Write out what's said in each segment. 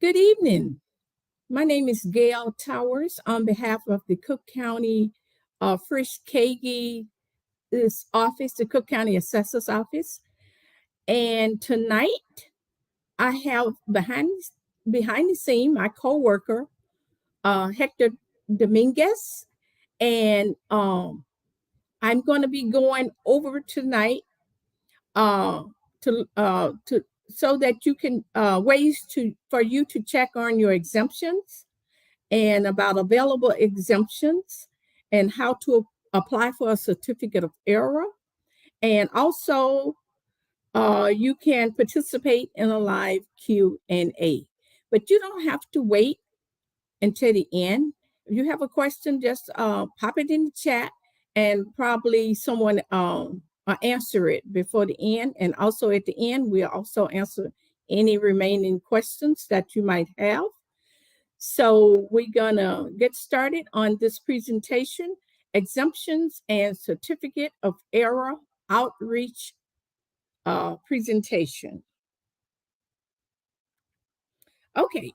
Good evening. My name is Gail Towers on behalf of the Cook County Frisch Kagi this office, the Cook County Assessor's office. And tonight I have behind the scene my co-worker, Hector Dominguez. And I'm going to be going over tonight uh, to so that you can ways for you to check on your exemptions and about available exemptions and how to apply for a certificate of error. And also, you can participate in a live Q&A. But you don't have to wait until the end. If you have a question, just pop it in the chat and probably someone answer it before the end. And also at the end, we'll also answer any remaining questions that you might have. So we're gonna get started on this presentation, exemptions and certificate of error outreach presentation. Okay,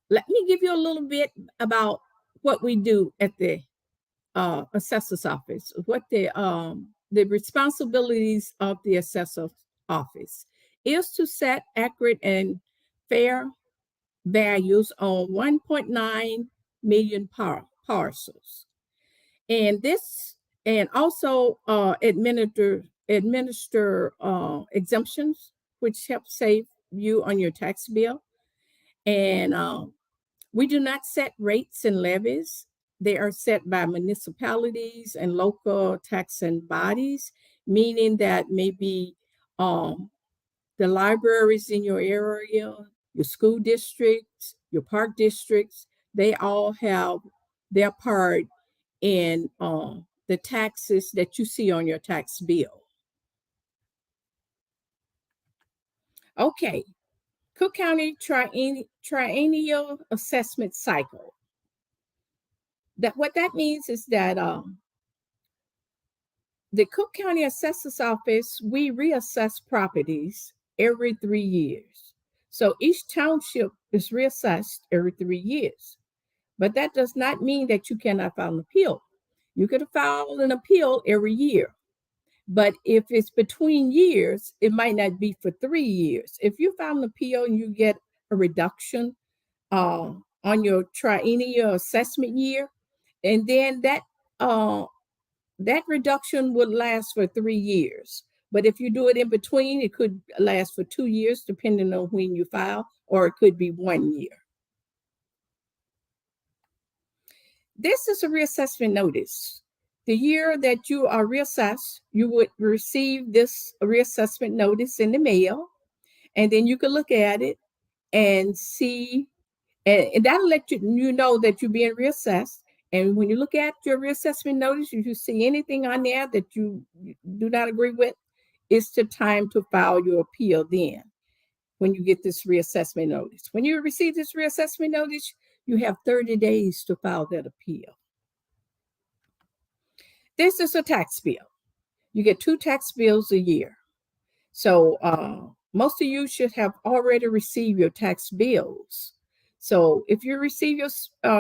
let me give you a little bit about what we do at the assessor's office, what the responsibilities of the assessor's office is to set accurate and fair values on 1.9 million parcels. And also administer exemptions, which help save you on your tax bill. And we do not set rates and levies. They are set by municipalities and local taxing bodies, meaning that maybe the libraries in your area, your school districts, your park districts, they all have their part in the taxes that you see on your tax bill. Okay, Cook County Triennial Assessment Cycle. What that means is that the Cook County Assessor's Office, we reassess properties every 3 years. So each township is reassessed every 3 years. But that does not mean that you cannot file an appeal. You could file an appeal every year. But if it's between years, it might not be for 3 years. If you file an appeal and you get a reduction on your triennial assessment year, and then that reduction would last for 3 years. But if you do it in between, it could last for 2 years, depending on when you file, or it could be 1 year. This is a reassessment notice. The year that you are reassessed, you would receive this reassessment notice in the mail, and then you can look at it and see, and that'll let you know that you're being reassessed. And when you look at your reassessment notice, if you see anything on there that you do not agree with, it's the time to file your appeal then, when you get this reassessment notice. When you receive this reassessment notice, you have 30 days to file that appeal. This is a tax bill. You get 2 tax bills a year. So most of you should have already received your tax bills. So if you receive your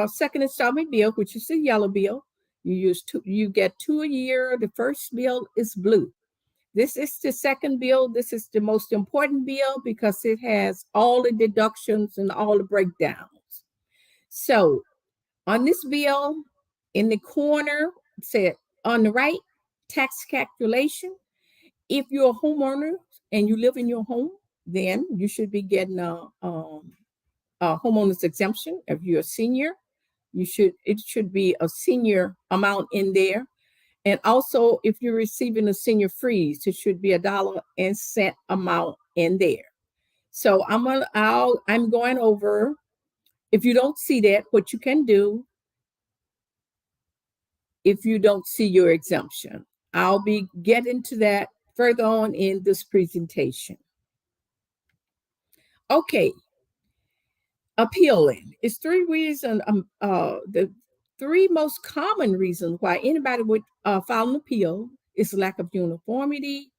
second installment bill, which is the yellow bill, you get 2 a year. The first bill is blue. This is the second bill. This is the most important bill because it has all the deductions and all the breakdowns. So on this bill, in the corner, it said on the right, tax calculation. If you're a homeowner and you live in your home, then you should be getting a homeowner's exemption. If you're a senior, it should be a senior amount in there. And also, if you're receiving a senior freeze, it should be $1.00 amount in there. So I'm going over. If you don't see that, what you can do, if you don't see your exemption, I'll be getting to that further on in this presentation. Okay, appealing. It's 3 reasons. The 3 most common reasons why anybody would file an appeal is lack of uniformity,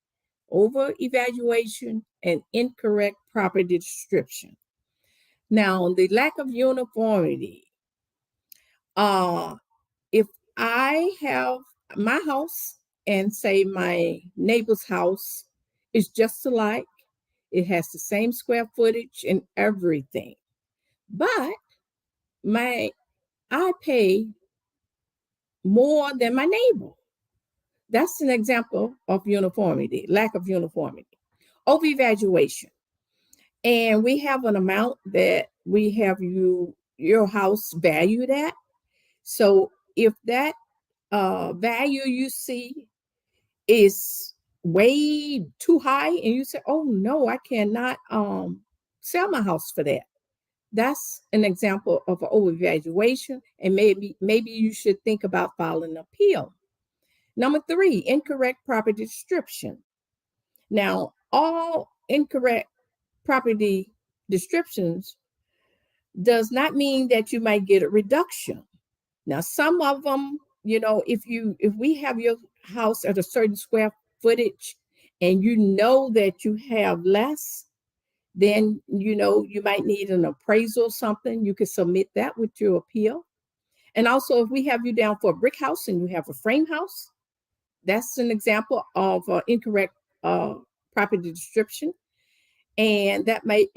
over-evaluation, and incorrect property description. Now, the lack of uniformity. If I have my house and say my neighbor's house is just alike, it has the same square footage and everything, but my I pay more than my neighbor. That's an example of uniformity, lack of uniformity. Overvaluation. And we have an amount that we have your house valued at. So if that value you see is way too high and you say, oh no, I cannot sell my house for that. That's an example of an overvaluation, and maybe you should think about filing an appeal. Number 3, incorrect property description. Now, all incorrect property descriptions does not mean that you might get a reduction. Now, some of them, if we have your house at a certain square footage and you know that you have less, then you might need an appraisal or something. You could submit that with your appeal. And also, if we have you down for a brick house and you have a frame house, that's an example of incorrect property description. And that may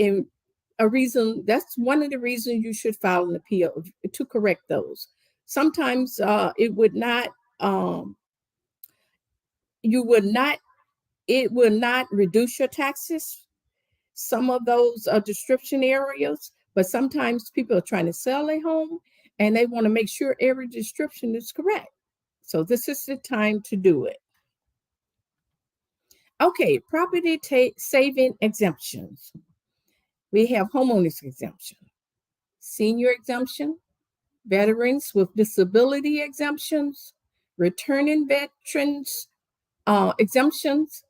that's one of the reasons you should file an appeal to correct those. Sometimes it will not reduce your taxes, some of those description areas, but sometimes people are trying to sell a home and they want to make sure every description is correct. So this is the time to do it. Okay, property saving exemptions. We have homeowners exemption, senior exemption, veterans with disability exemptions, returning veterans exemptions,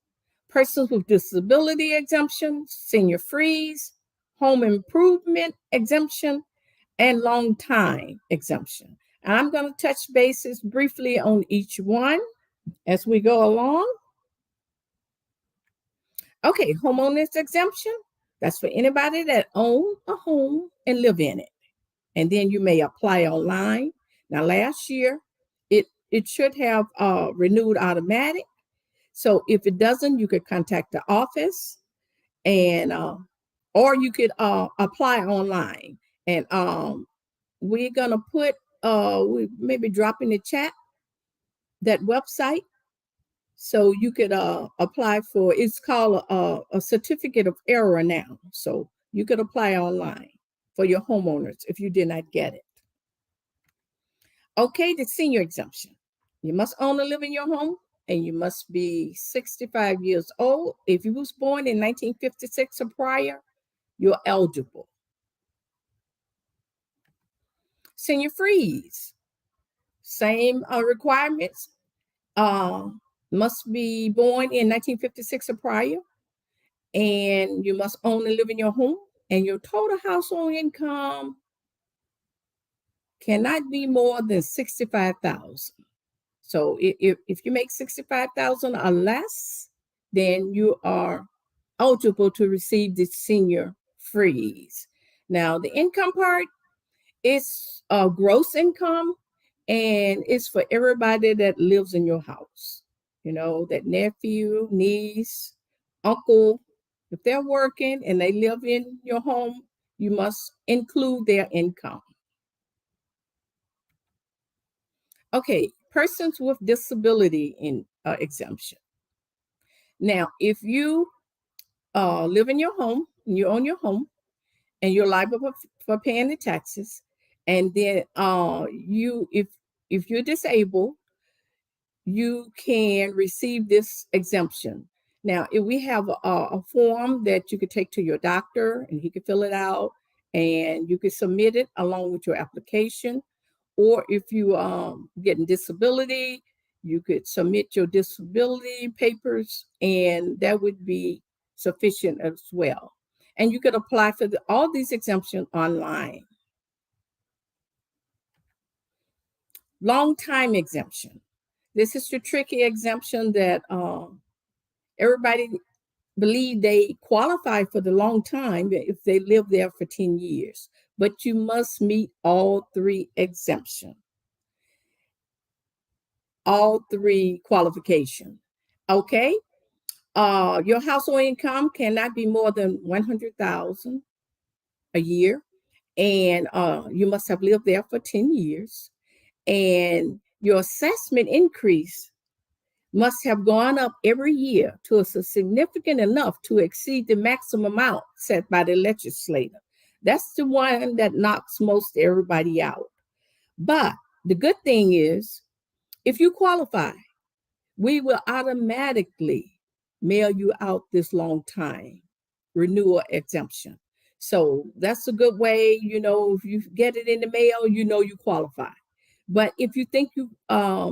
persons with disability exemptions, senior freeze, home improvement exemption, and long time exemption. And I'm going to touch bases briefly on each one as we go along. Okay, homeowners exemption. That's for anybody that own a home and live in it. And then you may apply online. Now, last year, it should have renewed automatic. So if it doesn't, you could contact the office and or you could apply online. And we're gonna put we maybe drop in the chat that website so you could apply for. It's called a certificate of error now. So you could apply online for your homeowners if you did not get it. Okay, the senior exemption. You must own and live in your home, and you must be 65 years old. If you was born in 1956 or prior, you're eligible. Senior freeze. Same requirements. Must be born in 1956 or prior, and you must own and live in your home, and your total household income cannot be more than $65,000. So if you make $65,000 or less, then you are eligible to receive the senior freeze. Now, the income part is gross income, and it's for everybody that lives in your house. That nephew, niece, uncle, if they're working and they live in your home, you must include their income. Okay, persons with disability in exemption. Now, if you live in your home, and you own your home, and you're liable for paying the taxes, and then if you're disabled, you can receive this exemption. Now, if we have a form that you could take to your doctor, and he could fill it out, and you could submit it along with your application. Or if you getting disability, you could submit your disability papers, and that would be sufficient as well. And you could apply for all these exemptions online. Long time exemption. This is the tricky exemption that everybody believe they qualify for the long time if they live there for 10 years. But you must meet all three exemptions, all three qualifications. Okay? Your household income cannot be more than 100,000 a year, and you must have lived there for 10 years. And your assessment increase must have gone up every year to a significant enough to exceed the maximum amount set by the legislator. That's the one that knocks most everybody out. But the good thing is, if you qualify, we will automatically mail you out this long time renewal exemption. So that's a good way, if you get it in the mail, you qualify. But if you think you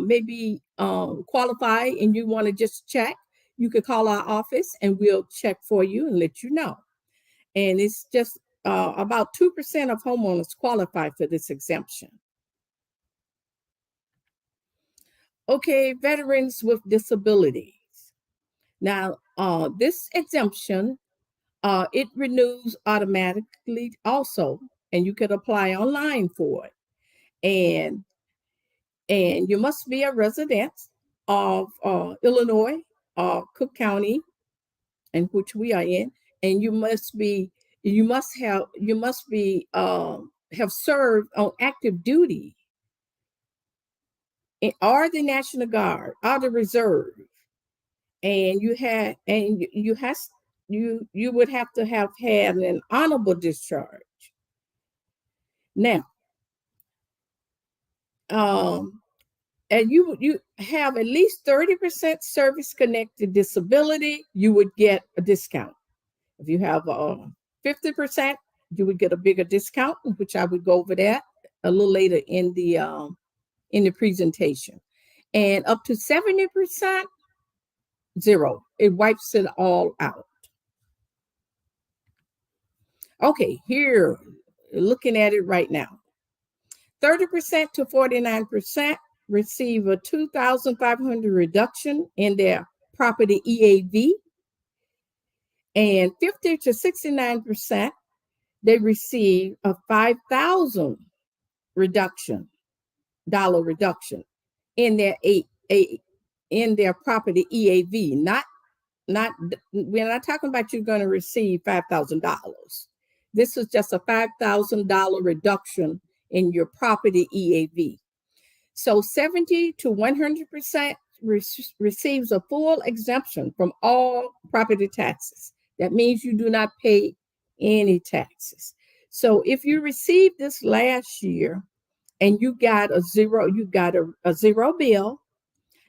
maybe qualify and you want to just check, you could call our office and we'll check for you and let you know. And it's just about 2% of homeowners qualify for this exemption. Okay, veterans with disabilities. Now, this exemption, it renews automatically also, and you could apply online for it. And you must be a resident of Illinois, Cook County, in which we are in, and you must be have served on active duty, or the National Guard, or the Reserve, and you would have to have had an honorable discharge. Now, and you have at least 30% service-connected disability, you would get a discount. If you have 50%, you would get a bigger discount, which I would go over that a little later in the presentation. And up to 70%, zero. It wipes it all out. Okay, here, looking at it right now. 30% to 49% receive a 2,500 reduction in their property EAV, and 50 to 69% they receive a 5,000 dollar reduction in their in their property EAV. We're not talking about you're going to receive $5,000. This is just a $5,000 reduction in your property EAV. So 70 to 100% receives a full exemption from all property taxes. That means you do not pay any taxes. So if you received this last year and you got a zero bill,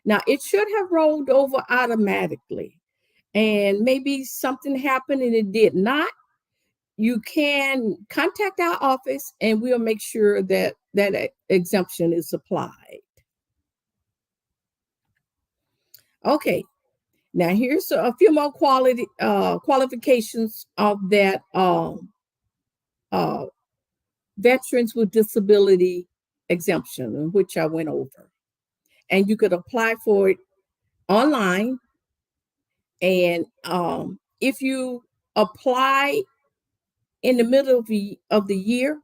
now it should have rolled over automatically, and maybe something happened and it did not. You can contact our office and we'll make sure that that exemption is applied. Okay, now here's a few more qualifications of that veterans with disability exemption, which I went over. And you could apply for it online. And if you apply in the middle of the year,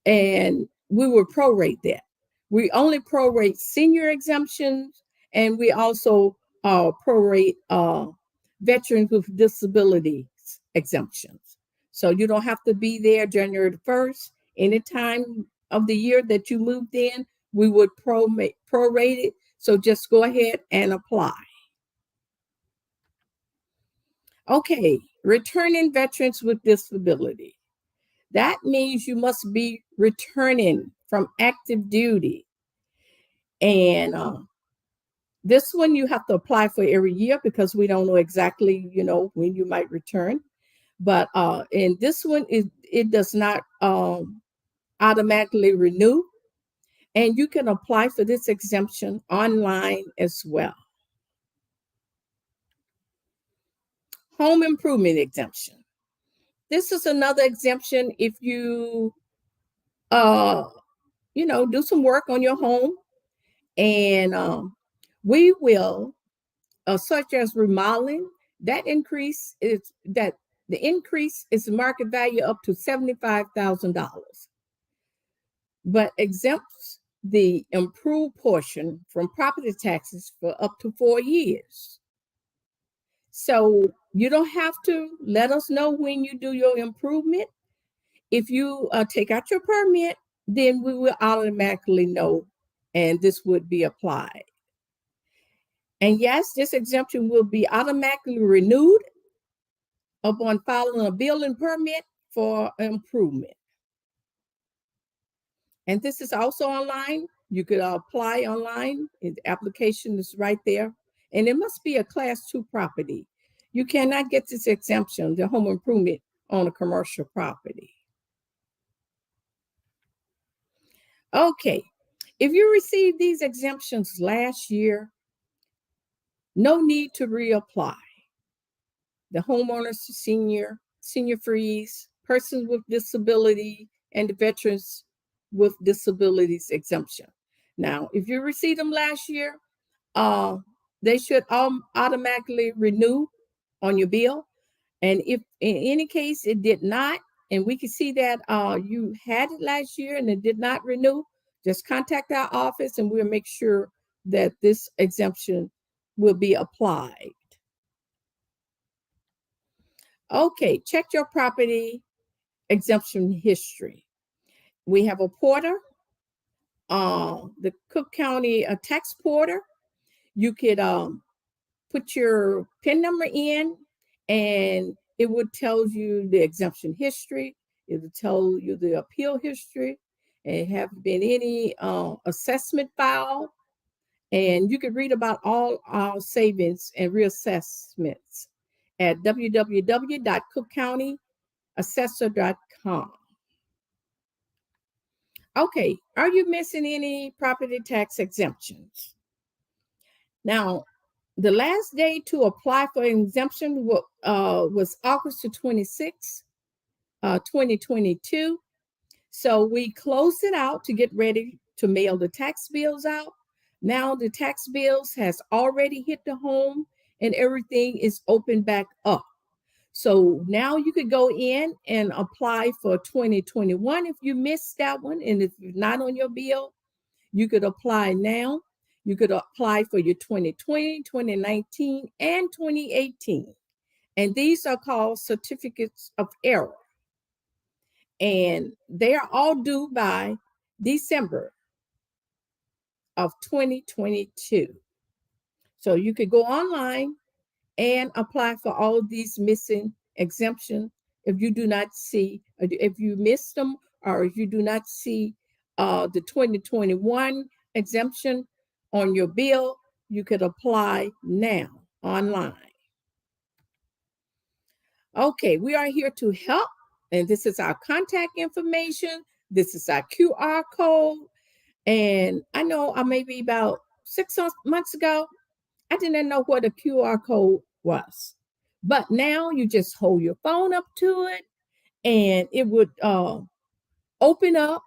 and we will prorate that. We only prorate senior exemptions, and we also prorate veterans with disabilities exemptions. So you don't have to be there January the 1st. Any time of the year that you moved in, we would prorate it. So just go ahead and apply. Okay, returning veterans with disability. That means you must be returning from active duty. And this one you have to apply for every year because we don't know exactly, when you might return. But in this one, it does not automatically renew. And you can apply for this exemption online as well. Home improvement exemption. This is another exemption if you, do some work on your home, and we will, such as remodeling, That increase is that the increase is market value up to $75,000, but exempts the improved portion from property taxes for up to 4 years. So you don't have to let us know when you do your improvement. If you take out your permit, then we will automatically know, and this would be applied. And yes, this exemption will be automatically renewed upon filing a building permit for improvement. And this is also online. You could apply online. The application is right there. And it must be a Class 2 property. You cannot get this exemption, the home improvement, on a commercial property. Okay, if you received these exemptions last year, no need to reapply. The homeowners, senior freeze, persons with disability, and the veterans with disabilities exemption. Now, if you received them last year, they should automatically renew on your bill. And if in any case it did not, and we can see that you had it last year and it did not renew, just contact our office and we'll make sure that this exemption will be applied. Okay, check your property exemption history. We have a porter, the Cook County tax porter. You could put your PIN number in and it would tell you the exemption history. It would tell you the appeal history. And have been any assessment file. And you can read about all our savings and reassessments at www.cookcountyassessor.com. Okay, are you missing any property tax exemptions? Now, the last day to apply for an exemption was August 26, 2022. So we closed it out to get ready to mail the tax bills out. Now the tax bills has already hit the home and everything is open back up. So now you could go in and apply for 2021 if you missed that one. And if you're not on your bill, you could apply now. You could apply for your 2020, 2019, and 2018. And these are called certificates of error. And they are all due by December of 2022. So you could go online and apply for all of these missing exemptions if you do not see, if you missed them, or if you do not see the 2021 exemption on your bill, you could apply now online. Okay, we are here to help, and this is our contact information. This is our QR code. And I know maybe about 6 months ago, I didn't know what a QR code was. But now you just hold your phone up to it and it would open up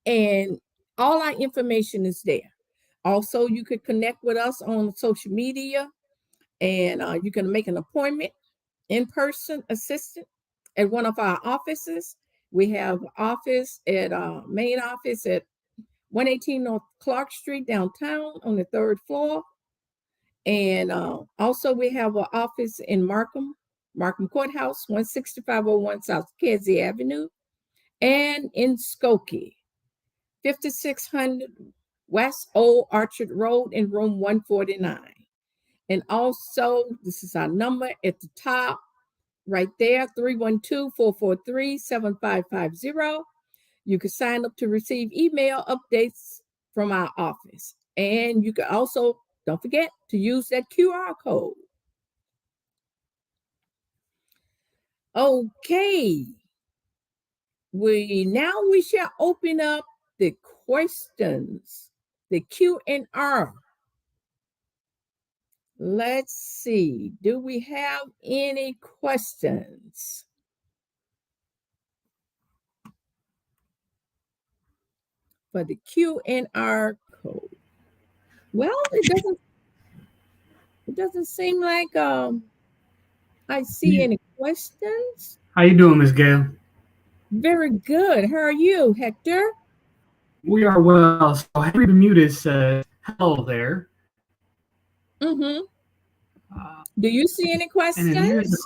and all our information is there. Also, you could connect with us on social media and you can make an appointment, in-person assistant at one of our offices. We have office at main office at 118 North Clark Street downtown on the 3rd floor. And also we have an office in Markham Courthouse, 16501 South Kedzie Avenue, and in Skokie, 5600 West Old Orchard Road in room 149. And also, this is our number at the top, right there, 312-443-7550. You can sign up to receive email updates from our office. And you can also, don't forget to use that QR code. Okay. We shall open up the questions, the Q&R. Let's see. Do we have any questions? For the Q&R code. Well, it doesn't seem like I see any questions. How you doing, Miss Gail? Very good. How are you, Hector? We are well. So Henry Bermudez says, hello there. Mm-hmm. Uh, Do you see any and then here's the,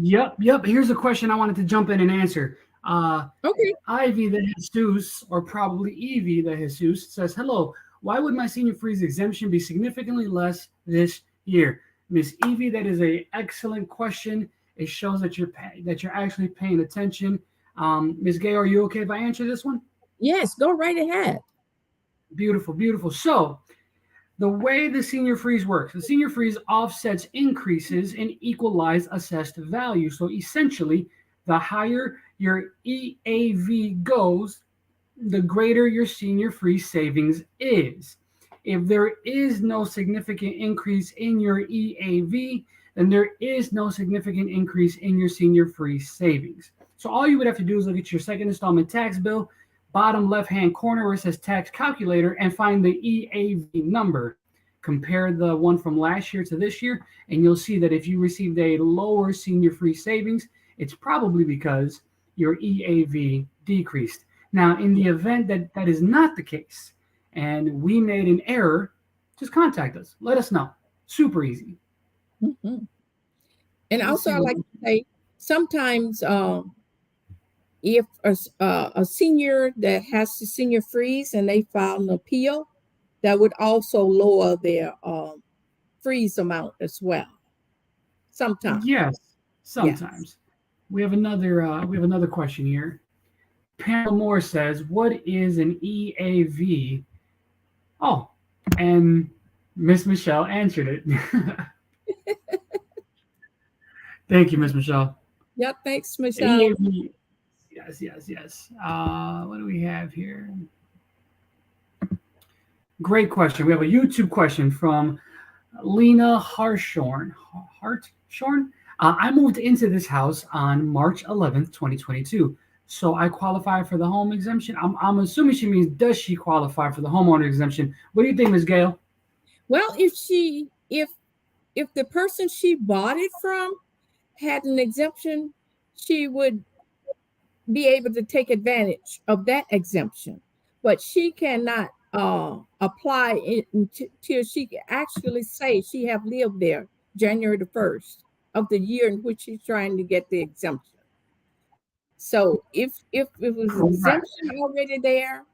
questions? yep. Here's a question I wanted to jump in and answer. Okay. Ivy the Jesus, or probably Evie the Jesus, says, hello. Why would my senior freeze exemption be significantly less this year? Miss Evie, that is a excellent question. It shows that you're actually paying attention. Miss Gay, are you okay if I answer this one? Yes, go right ahead. Beautiful, beautiful. So the way the senior freeze works, the senior freeze offsets increases in equalized assessed value. So essentially, the higher your EAV goes, the greater your senior freeze savings is. If there is no significant increase in your EAV, then there is no significant increase in your senior freeze savings. So all you would have to do is look at your second installment tax bill, bottom left-hand corner where it says tax calculator, and find the EAV number. Compare the one from last year to this year, and you'll see that if you received a lower senior free savings, it's probably because your EAV decreased. Now, in the event that that is not the case and we made an error, just contact us. Let us know. Super easy. Mhm. And Let's also, see I what. like to say sometimes if a senior that has the senior freeze and they file an appeal, that would also lower their freeze amount as well. Sometimes, Yes, yes. sometimes. We have another question here. Pamela Moore says, "What is an EAV?" Oh, and Miss Michelle answered it. Thank you, Miss Michelle. Yep. Thanks, Michelle. EAV. Yes, yes, yes. What do we have here? Great question. We have a YouTube question from Lena Harshorn. Hartshorn? I moved into this house on March 11th, 2022. So I qualify for the home exemption. I'm assuming she means, does she qualify for the homeowner exemption? What do you think, Ms. Gale? Well, if the person she bought it from had an exemption, she would be able to take advantage of that exemption. But she cannot apply it until she can actually say she have lived there January the 1st of the year in which she's trying to get the exemption. So if it was Correct. exemption already there,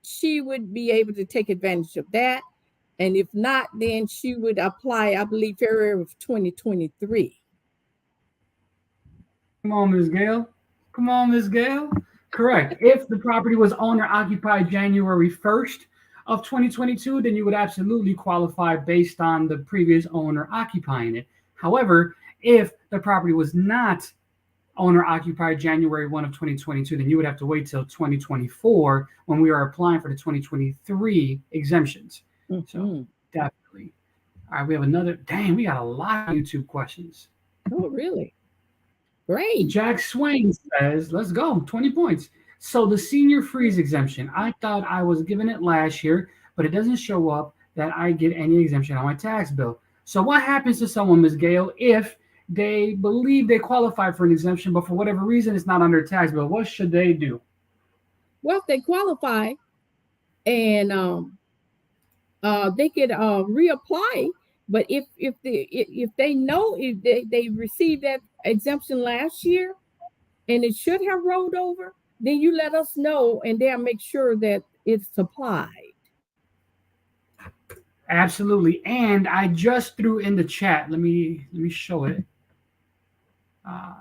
she would be able to take advantage of that. And if not, then she would apply, I believe, February of 2023. Come on, Ms. Gale. Come on, Ms. Gale. Correct. If the property was owner occupied January 1st of 2022, then you would absolutely qualify based on the previous owner occupying it. However, if the property was not owner occupied January 1 of 2022, then you would have to wait till 2024 when we are applying for the 2023 exemptions. So Mm-hmm. definitely. All right, we have another. Dang, we got a lot of YouTube questions. Oh, really? Great. Jack Swain says, let's go, 20 points. So the senior freeze exemption, I thought I was given it last year, but it doesn't show up that I get any exemption on my tax bill. So what happens to someone, Ms. Gale, if they believe they qualify for an exemption, but for whatever reason it's not on their tax bill? What should they do? Well, if they qualify and they could reapply. But if they know if they received that exemption last year and it should have rolled over, then you let us know and they'll make sure that it's applied. Absolutely. And I just threw in the chat. Let me show it. Uh,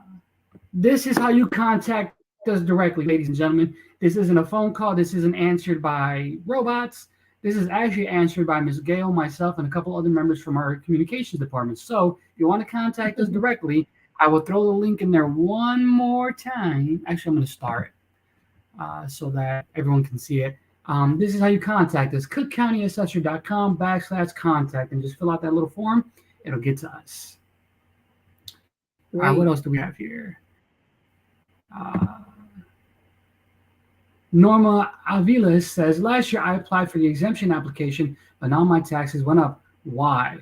This is how you contact us directly, ladies and gentlemen. This isn't a phone call. This isn't answered by robots. This is actually answered by Ms. Gale, myself, and a couple other members from our communications department. So if you want to contact us directly, I will throw the link in there one more time. Actually, I'm going to start so that everyone can see it. This is how you contact us, cookcountyassessor.com/contact, and just fill out that little form. It'll get to us. All right, what else Great. do we have here? Uh, Norma Aviles says, last year I applied for the exemption application, but now my taxes went up. Why?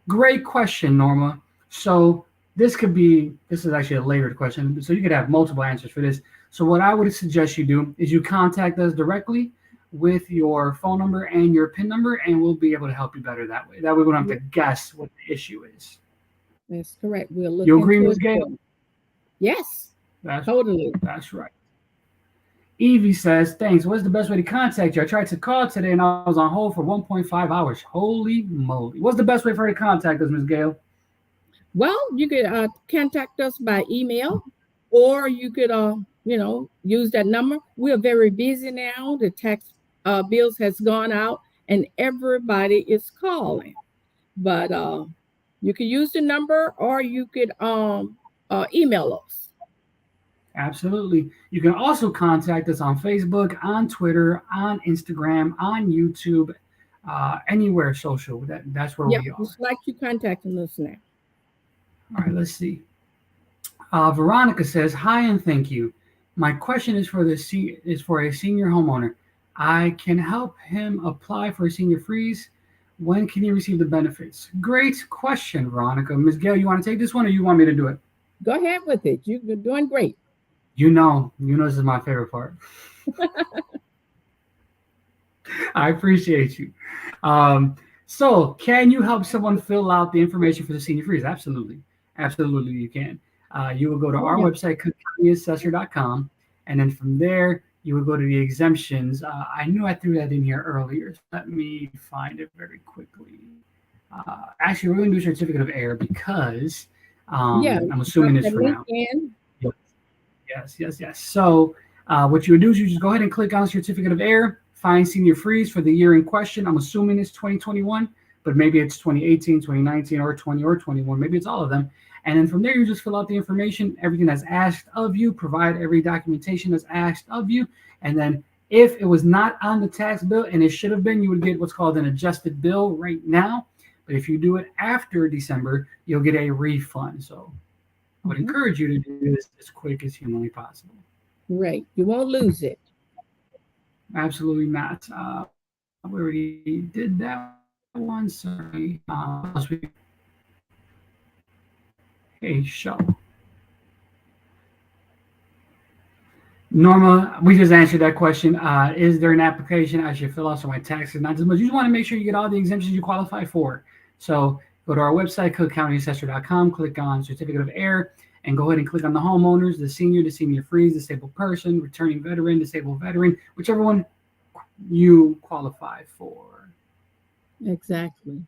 Great question, Norma. So this is actually a layered question, so you could have multiple answers for this. So what I would suggest you do is you contact us directly with your phone number and your PIN number, and we'll be able to help you better that way. That way we don't have to guess what the issue is. That's correct. We'll look You agree, into Ms. it. Gail? Yes, That's totally. that's right. Evie says, thanks. What's the best way to contact you? I tried to call today and I was on hold for 1.5 hours. Holy moly. What's the best way for her to contact us, Ms. Gail? Well, you could contact us by email, or you could, use that number. We are very busy now. The tax bills has gone out, and everybody is calling. But you could use the number, or you could email us. Absolutely. You can also contact us on Facebook, on Twitter, on Instagram, on YouTube, anywhere social. That's where Yep, we are. just like you contacting us now. All right, let's see. Veronica says, "Hi and thank you. My question is for a senior homeowner. I can help him apply for a senior freeze. When can he receive the benefits?" Great question, Veronica. Ms. Gail, you want to take this one, or you want me to do it? Go ahead with it. You're doing great. You know, this is my favorite part. I appreciate you. So, can you help someone fill out the information for the senior freeze? Absolutely. Absolutely, you can. You will go to our website, cookcountyassessor.com, and then from there, you will go to the exemptions. I knew I threw that in here earlier. So let me find it very quickly. Actually, we're going to do certificate of error because I'm assuming this for now. Yes. So what you would do is you just go ahead and click on certificate of error, find senior freeze for the year in question. I'm assuming it's 2021, but maybe it's 2018, 2019, or 20 or 21. Maybe it's all of them. And then from there, you just fill out the information, everything that's asked of you, provide every documentation that's asked of you. And then if it was not on the tax bill and it should have been, you would get what's called an adjusted bill right now. But if you do it after December, you'll get a refund. So I would encourage you to do this as quick as humanly possible. Right. You won't lose it. Absolutely not. We already did that one. Sorry. Hey, show. Norma, we just answered that question. Is there an application I should fill out so my taxes not as much? You just want to make sure you get all the exemptions you qualify for. So go to our website, cookcountyassessor.com, click on certificate of error, and go ahead and click on the homeowners, the senior freeze, disabled person, returning veteran, disabled veteran, whichever one you qualify for. Exactly.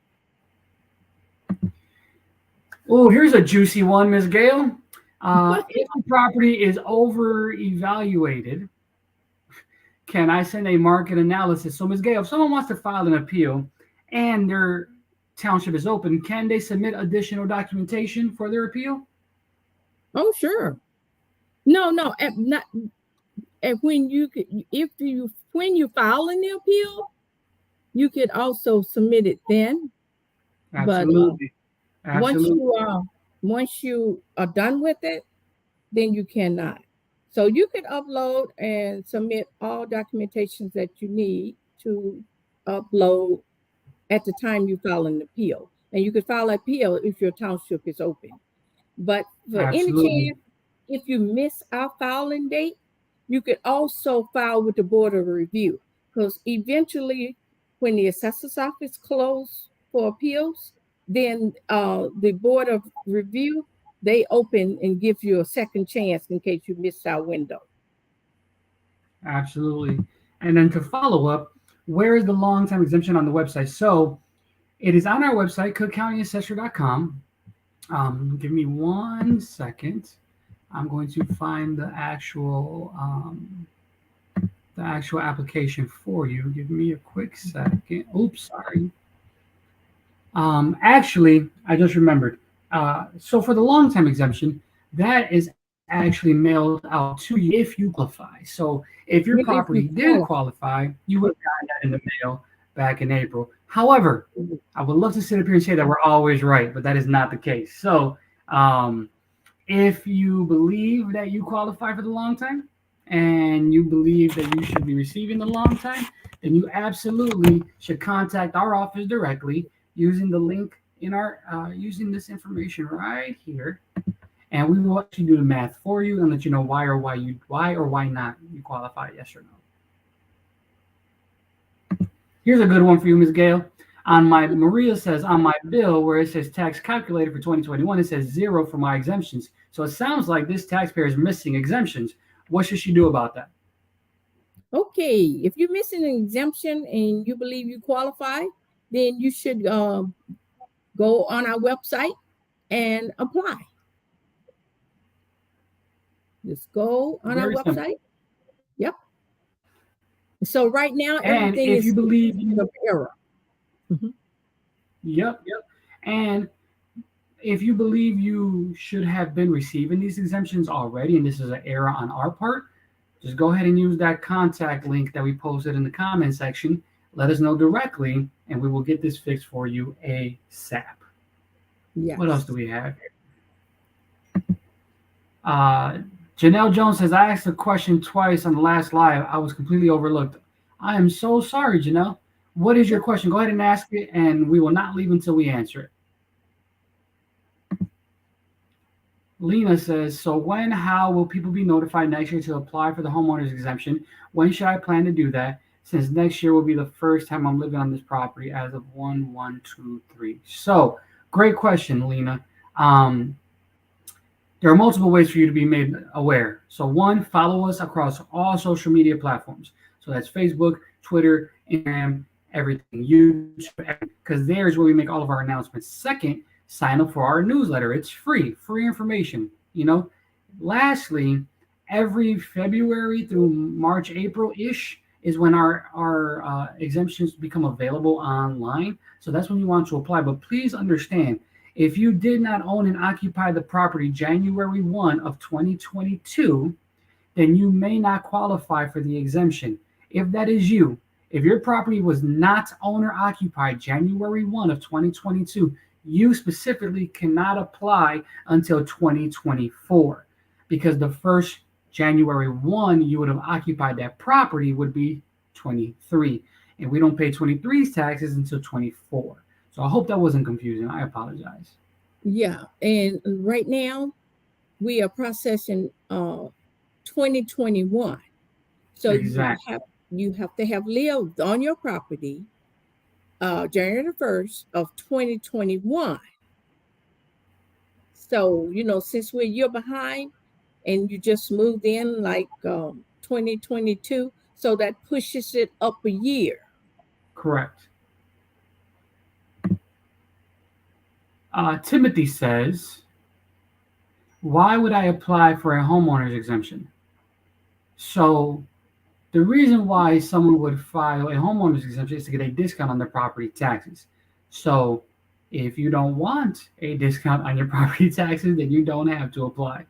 Oh, here's a juicy one, Ms. Gail. If the property is over-evaluated, can I send a market analysis? So, Ms. Gail, if someone wants to file an appeal and their township is open, can they submit additional documentation for their appeal? Oh, sure. No, not when you file an appeal, you could also submit it then. Absolutely. But once you are done with it, then you cannot. So you could upload and submit all documentations that you need to upload at the time you file an appeal. And you could file an appeal if your township is open. But for any chance, if you miss our filing date, you could also file with the Board of Review, because eventually when the assessor's office closes for appeals, then the Board of Review, they open and give you a second chance in case you missed our window. Absolutely. And then to follow up, where is the long-time exemption on the website? So it is on our website, cookcountyassessor.com. Give me 1 second. I'm going to find the actual application for you. Give me a quick second. Oops, sorry. Actually, I just remembered. So for the long-time exemption, that is actually mailed out to you if you qualify. So if your property did qualify, you would have gotten that in the mail back in April. However, I would love to sit up here and say that we're always right, but that is not the case. So if you believe that you qualify for the long time and you believe that you should be receiving the long time, then you absolutely should contact our office directly using the link in our using this information right here, and we will actually do the math for you and let you know why or why not you qualify, yes or no. Here's a good one for you, Ms. Gail. Maria says, on my bill where it says tax calculated for 2021, it says 0 for my exemptions. So it sounds like this taxpayer is missing exemptions. What should she do about that? Okay, if you're missing an exemption and you believe you qualify, then you should go on our website and apply. Just go on our website. Simple. Yep. So right now, everything is of error. Mm-hmm. Yep. And if you believe you should have been receiving these exemptions already, and this is an error on our part, just go ahead and use that contact link that we posted in the comment section. Let us know directly, and we will get this fixed for you ASAP. Yes. What else do we have? Janelle Jones says, I asked a question twice on the last live. I was completely overlooked. I am so sorry, Janelle. What is your question? Go ahead and ask it, and we will not leave until we answer it. Lena says, so how will people be notified next year to apply for the homeowner's exemption? When should I plan to do that? Since next year will be the first time I'm living on this property as of 1/1/23. So, great question, Lena. There are multiple ways for you to be made aware. So, one, follow us across all social media platforms. So that's Facebook, Twitter, Instagram, everything, YouTube, because there's where we make all of our announcements. Second, sign up for our newsletter. It's free information. Lastly, every February through March, April-ish is when our exemptions become available online. So that's when you want to apply. But please understand, if you did not own and occupy the property January 1 of 2022, then you may not qualify for the exemption. If that is you, if your property was not owner occupied January 1 of 2022, you specifically cannot apply until 2024, because the first January 1 you would have occupied that property would be 23, and we don't pay 23's taxes until 24. So I hope that wasn't confusing. I apologize. Yeah, and right now we are processing 2021. So exactly. you have to have lived on your property January 1st of 2021. So, since we're a year behind and you just moved in like 2022, so that pushes it up a year. Correct. Timothy says, why would I apply for a homeowner's exemption? So the reason why someone would file a homeowner's exemption is to get a discount on their property taxes. So if you don't want a discount on your property taxes, then you don't have to apply.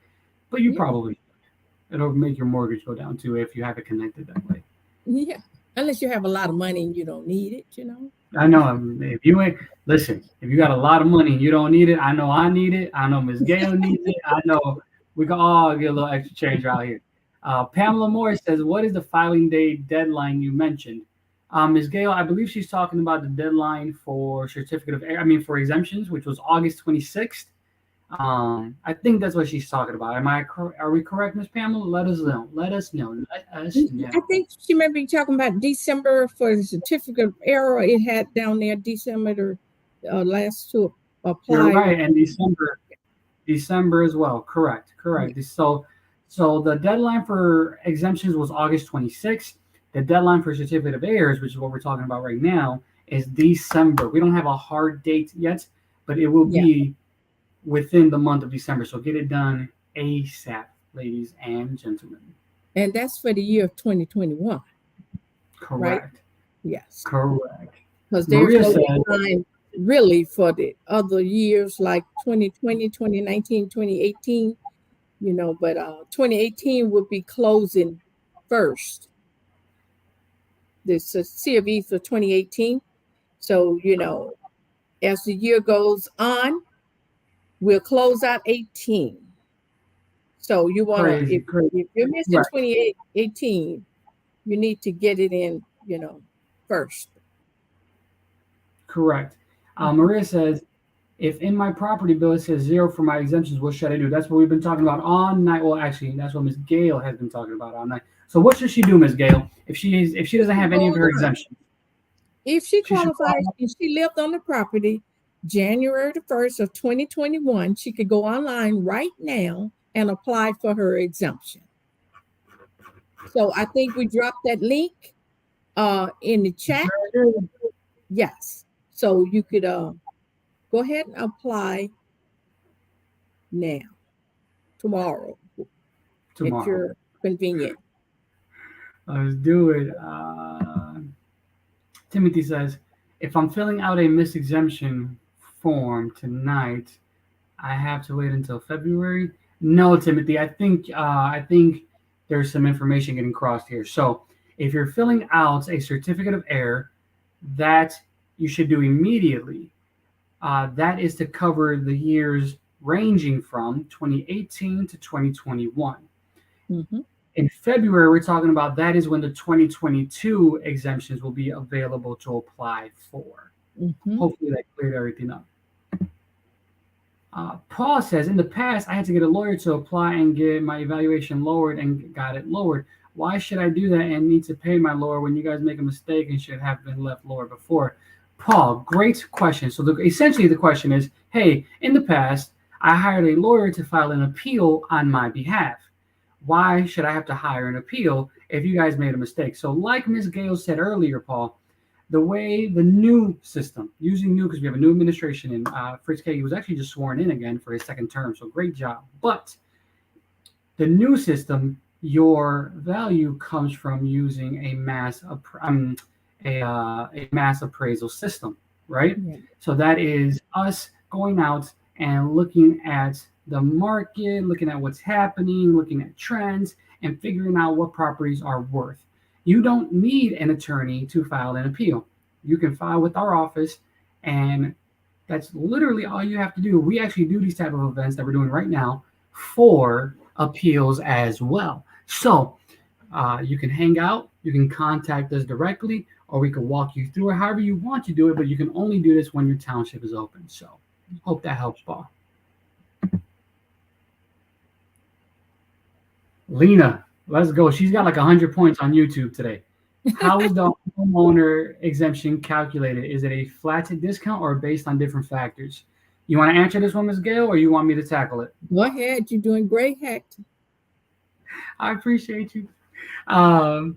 But you probably should. It'll make your mortgage go down too if you have it connected that way. Yeah, unless you have a lot of money and you don't need it, I know. If you got a lot of money and you don't need it, I know I need it. I know Ms. Gail needs it. I know we can all get a little extra change out here. Pamela Moore says, what is the filing date deadline you mentioned? Ms. Gail, I believe she's talking about the deadline for for exemptions, which was August 26th. I think that's what she's talking about. Are we correct, Ms. Pamela? Let us know. I think she may be talking about December for the certificate of error. It had down there December last to apply. You're right, and December as well. Correct. Yeah. So the deadline for exemptions was August 26th. The deadline for certificate of errors, which is what we're talking about right now, is December. We don't have a hard date yet, but it will be within the month of December. So get it done ASAP, ladies and gentlemen. And that's for the year of 2021. Correct. Right? Yes. Correct. Because there's no deadline really for the other years like 2020, 2019, 2018, but 2018 would be closing first. This is CFE for 2018. So, as the year goes on, we'll close out 18. So you want to, if you're missing 2018, you need to get it in, first. Correct. Maria says, If in my property bill it says 0 for my exemptions, what should I do? That's what we've been talking about all night. Well, actually, that's what Ms. Gail has been talking about all night. So what should she do, Ms. Gail, if she doesn't have any of her exemptions? If she She should qualifies and she lived on the property January the 1st of 2021, she could go online right now and apply for her exemption. So I think we dropped that link in the chat. Yes. So you could go ahead and apply now, tomorrow. At your convenience. Let's do it. Timothy says, if I'm filling out a misexemption form tonight, I have to wait until February. No, Timothy, I think there's some information getting crossed here. So if you're filling out a certificate of error, that you should do immediately. That is to cover the years ranging from 2018 to 2021. Mm-hmm. In February, we're talking about that is when the 2022 exemptions will be available to apply for. Mm-hmm. Hopefully that cleared everything up. Paul says, in the past, I had to get a lawyer to apply and get my evaluation lowered and got it lowered. Why should I do that and need to pay my lawyer when you guys make a mistake and should have been left lower before? Paul, great question. So essentially the question is, hey, in the past, I hired a lawyer to file an appeal on my behalf. Why should I have to hire an appeal if you guys made a mistake? So like Ms. Gale said earlier, Paul, the way the new system, using new because we have a new administration, and Fritz Kagi was actually just sworn in again for his second term, so great job. But the new system, your value comes from using a mass appraisal system, right? Yeah. So that is us going out and looking at the market, looking at what's happening, looking at trends, and figuring out what properties are worth. You don't need an attorney to file an appeal. You can file with our office, and that's literally all you have to do. We actually do these type of events that we're doing right now for appeals as well. So you can hang out, you can contact us directly, or we can walk you through it however you want to do it, but you can only do this when your township is open. So hope that helps, Paul. Lena, let's go. She's got like 100 points on YouTube today. How is the homeowner exemption calculated? Is it a flat discount or based on different factors? You want to answer this one, Ms. Gale, or you want me to tackle it? Go ahead. You're doing great, Hector. I appreciate you. The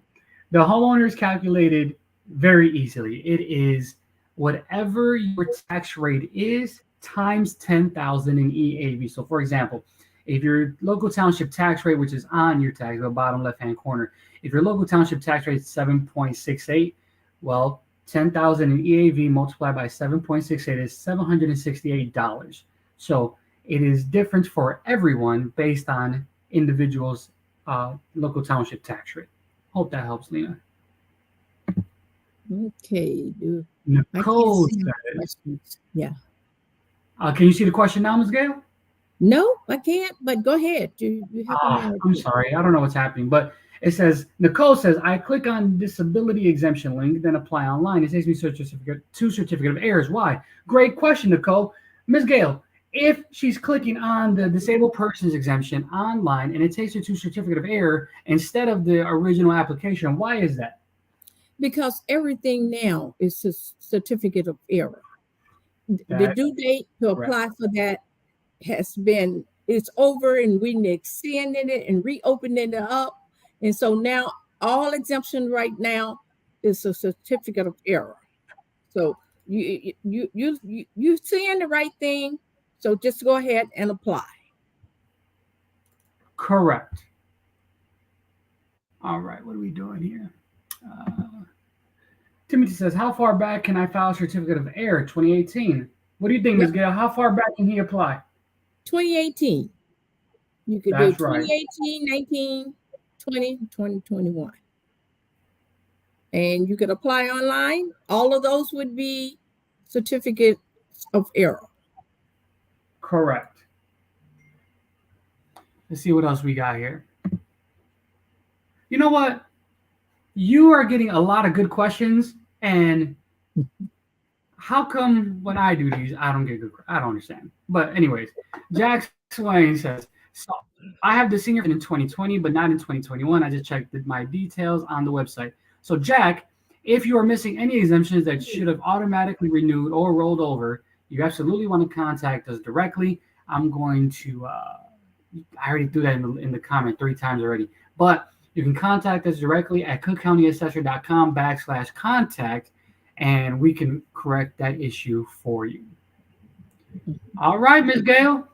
homeowner is calculated very easily. It is whatever your tax rate is times 10,000 in EAV. So, for example, if your local township tax rate, which is on your tax, the bottom left-hand corner, if your local township tax rate is 7.68, well, 10,000 in EAV multiplied by 7.68 is $768. So it is different for everyone based on individuals' local township tax rate. Hope that helps, Lena. Okay. Nicole says, yeah. Can you see the question now, Ms. Gale? No, I can't, but go ahead. You I'm sorry. I don't know what's happening, but it says, Nicole says, I click on disability exemption link, then apply online. It takes me to certificate of errors. Why? Great question, Nicole. Ms. Gale, if she's clicking on the disabled persons exemption online and it takes her to certificate of error instead of the original application, why is that? Because everything now is a certificate of error. The due date to apply for that it's over, and we extended it and reopening it up. And so now all exemption right now is a certificate of error. So you saying the right thing. So just go ahead and apply. Correct. All right, what are we doing here? Timothy says, how far back can I file a certificate of error? 2018. What do you think, Ms. Gale? How far back can he apply? 2018. You could do 2018, 19, 20, 2021. And you could apply online. All of those would be certificates of error. Correct. Let's see what else we got here. You know what? You are getting a lot of good questions, and how come when I do these, I don't get good? I don't understand. But anyways, Jack Swain says, so I have the senior in 2020, but not in 2021. I just checked my details on the website. So Jack, if you are missing any exemptions that should have automatically renewed or rolled over, you absolutely want to contact us directly. I'm going to, I already threw that in the comment 3 times already, but you can contact us directly at cookcountyassessor.com/contact, and we can correct that issue for you. All right, Ms. Gail,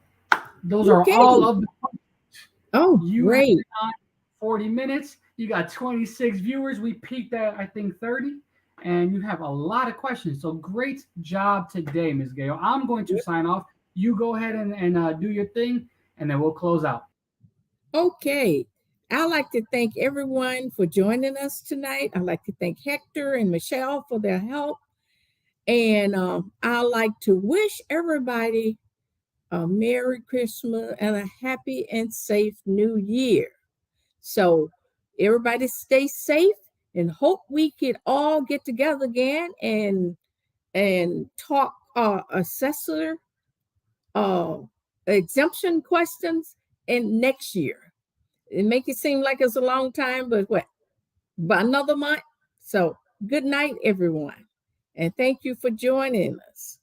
those are Okay. all of the. Oh, You have great. been on 40 minutes. You got 26 viewers. We peaked at, I think, 30. And you have a lot of questions. So great job today, Ms. Gail. I'm going to sign off. You go ahead and do your thing, and then we'll close out. Okay. I'd like to thank everyone for joining us tonight. I'd like to thank Hector and Michelle for their help. And I'd like to wish everybody a Merry Christmas and a happy and safe New Year. So everybody stay safe and hope we could all get together again and talk assessor exemption questions in next year. It make it seem like it's a long time, but what? By another month? So good night, everyone. And thank you for joining us.